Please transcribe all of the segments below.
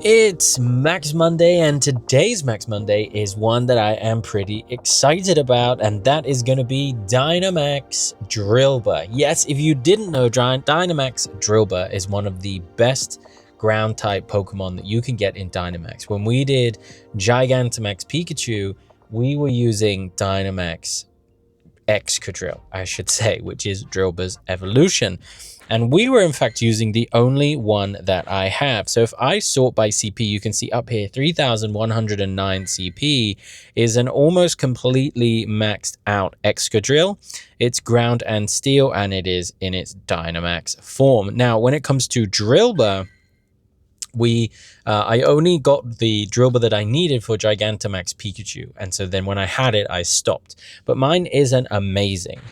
It's Max Monday, and today's Max Monday is one that I am pretty excited about, and that is going to be Dynamax Drilbur. Yes, if you didn't know, Dynamax Drilbur is one of the best ground type Pokemon that you can get in Dynamax. When we did Gigantamax Pikachu, we were using Dynamax Excadrill, I should say, which is Drilbur's evolution. And we were in fact using the only one that I have. So if I sort by CP, you can see up here 3109 CP is an almost completely maxed out Excadrill. It's ground and steel, and it is in its Dynamax form. Now, when it comes to Drilbur, I only got the Drilbur that I needed for Gigantamax Pikachu, and so then when I had it, I stopped. But mine isn't amazing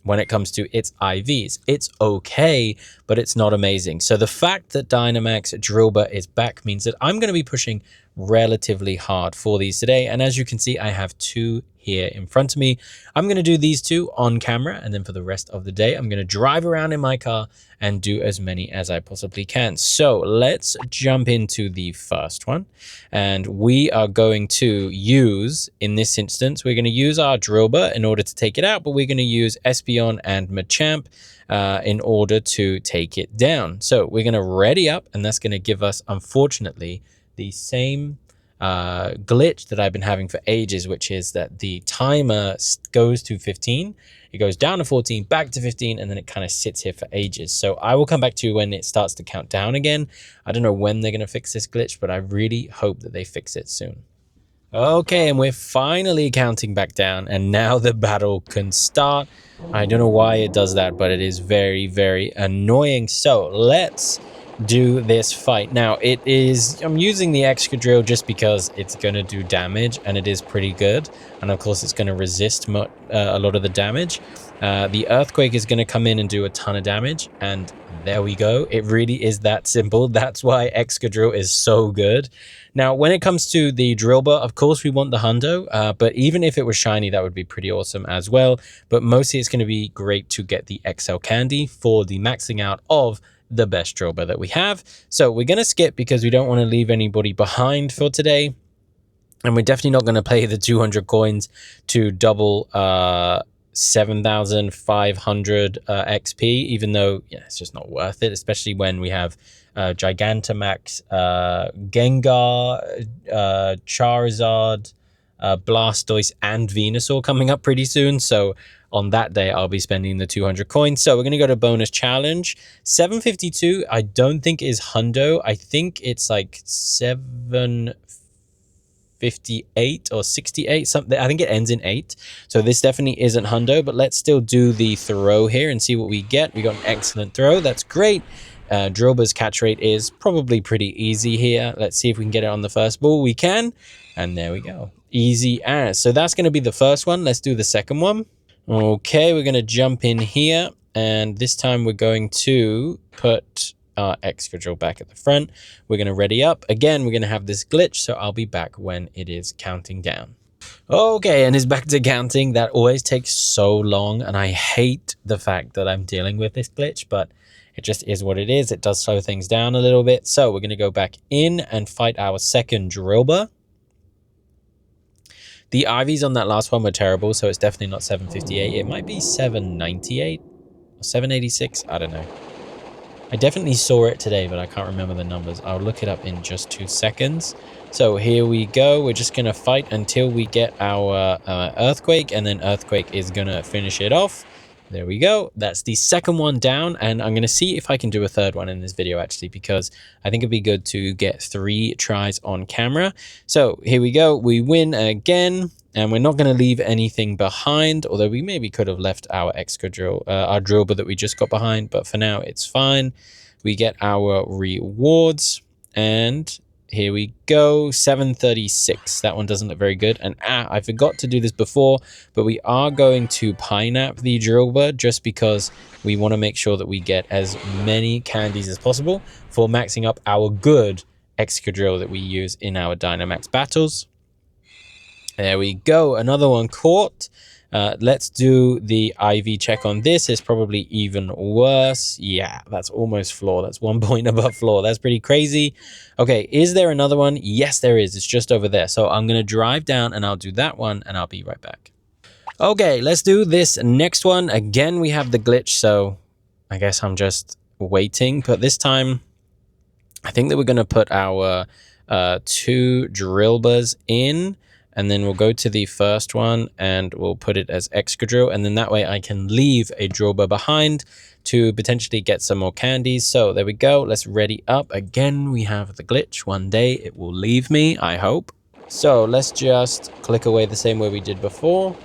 when it comes to its IVs. It's okay, but it's not amazing. So the fact that Dynamax Drilbur is back means that I'm going to be pushing relatively hard for these today. And as you can see, I have two here in front of me. I'm going to do these two on camera, and then for the rest of the day, I'm going to drive around in my car and do as many as I possibly can. So let's jump into the first one, and we are going to use, in this instance, we're going to use our Drilbur in order to take it out, but we're going to use Espeon and Machamp in order to take it down. So we're going to ready up, and that's going to give us, unfortunately, the same glitch that I've been having for ages, which is that the timer goes to 15, it goes down to 14, back to 15, and then it kind of sits here for ages. So I will come back to you when it starts to count down again. I don't know when they're going to fix this glitch, but I really hope that they fix it soon. Okay, and we're finally counting back down, and now the battle can start. I don't know why it does that, but it is very, very annoying. So let's do this fight. Now, I'm using the Excadrill just because it's going to do damage, and it is pretty good. And of course, it's going to resist a lot of the damage. The Earthquake is going to come in and do a ton of damage, and there we go. It really is that simple. That's why Excadrill is so good. Now, when it comes to the Drilbur, of course, we want the Hundo, but even if it was shiny, that would be pretty awesome as well. But mostly it's going to be great to get the XL Candy for the maxing out of the best Drilbur that we have. So we're going to skip because we don't want to leave anybody behind for today. And we're definitely not going to pay the 200 coins to double 7,500 XP, even though it's just not worth it, especially when we have Gigantamax, Gengar, Charizard, Blastoise, and Venusaur coming up pretty soon. So on that day, I'll be spending the 200 coins. So we're going to go to bonus challenge. 752, I don't think is Hundo. I think it's like 758 or 68 something. I think it ends in 8, so this definitely isn't Hundo, but let's still do the throw here and see what we get. We got an excellent throw. That's great. Drilbur's catch rate is probably pretty easy here. Let's see if we can get it on the first ball. We can, and there we go. Easy as. So that's going to be the first one. Let's do the second one. Okay, we're going to jump in here, and this time we're going to put our Excadrill back at the front. We're going to ready up. Again, we're going to have this glitch, so I'll be back when it is counting down. Okay, and it's back to counting. That always takes so long, and I hate the fact that I'm dealing with this glitch, but it just is what it is. It does slow things down a little bit. So we're going to go back in and fight our second Drilbur. The IVs on that last one were terrible, so it's definitely not 758. It might be 798 or 786. I don't know. I definitely saw it today, but I can't remember the numbers. I'll look it up in just 2 seconds. So here we go. We're just going to fight until we get our Earthquake, and then Earthquake is going to finish it off. There we go. That's the second one down, and I'm going to see if I can do a third one in this video, actually, because I think it'd be good to get 3 tries on camera. So here we go. We win again, and we're not going to leave anything behind, although we maybe could have left our Excadrill, our Drilbur that we just got behind, but for now it's fine. We get our rewards, and here we go, 736. That one doesn't look very good. And I forgot to do this before, but we are going to Pinap the Drilbur just because we want to make sure that we get as many candies as possible for maxing up our good Excadrill that we use in our Dynamax battles. There we go, another one caught. Let's do the IV check on this. It's probably even worse. Yeah, that's almost floor. That's 1 point above floor. That's pretty crazy. Okay, is there another one? Yes, there is. It's just over there. So I'm going to drive down and I'll do that one and I'll be right back. Okay, let's do this next one. Again, we have the glitch, so I guess I'm just waiting. But this time, I think that we're going to put our 2 Drilburs in, and then we'll go to the first one and we'll put it as Excadrill, and then that way I can leave a Drilbur behind to potentially get some more candies. So there we go. Let's ready up. Again, we have the glitch. One day it will leave me, I hope. So let's just click away the same way we did before.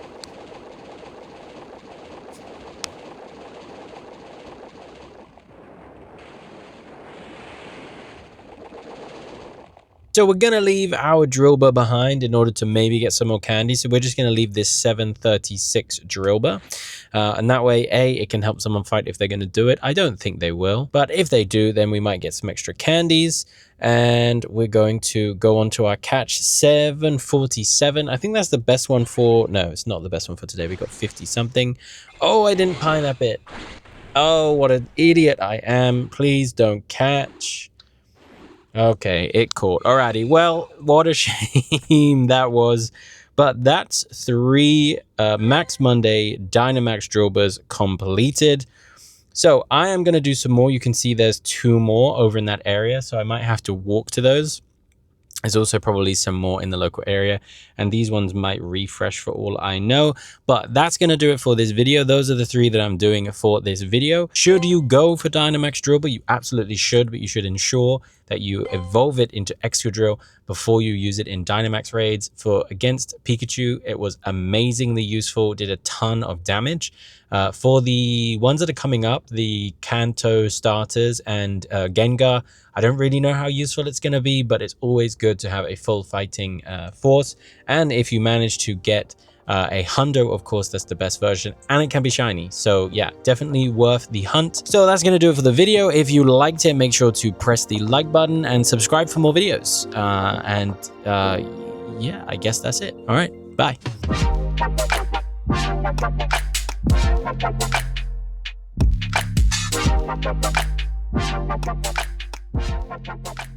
So we're going to leave our Drilbur behind in order to maybe get some more candy. So we're just going to leave this 736 Drilbur. And that way, A, it can help someone fight if they're going to do it. I don't think they will. But if they do, then we might get some extra candies. And we're going to go on to our catch 747. I think that's the best one for... No, it's not the best one for today. We got 50 something. Oh, I didn't pine that bit. Oh, what an idiot I am. Please don't catch. Okay, it caught. Alrighty, well, what a shame that was. But that's 3 Max Monday Dynamax Drilburs completed. So I am going to do some more. You can see there's 2 more over in that area, so I might have to walk to those. There's also probably some more in the local area, and these ones might refresh for all I know. But that's going to do it for this video. Those are the 3 that I'm doing for this video. Should you go for Dynamax Drilbur? You absolutely should, but you should ensure that you evolve it into Excadrill before you use it in Dynamax raids. For against Pikachu, it was amazingly useful, did a ton of damage. For the ones that are coming up, the Kanto starters and Gengar, I don't really know how useful it's going to be, but it's always good to have a full fighting force. And if you manage to get a Hundo, of course, that's the best version, and it can be shiny. So yeah, definitely worth the hunt. So that's going to do it for the video. If you liked it, make sure to press the like button and subscribe for more videos. Yeah, I guess that's it. All right, bye. Thank you.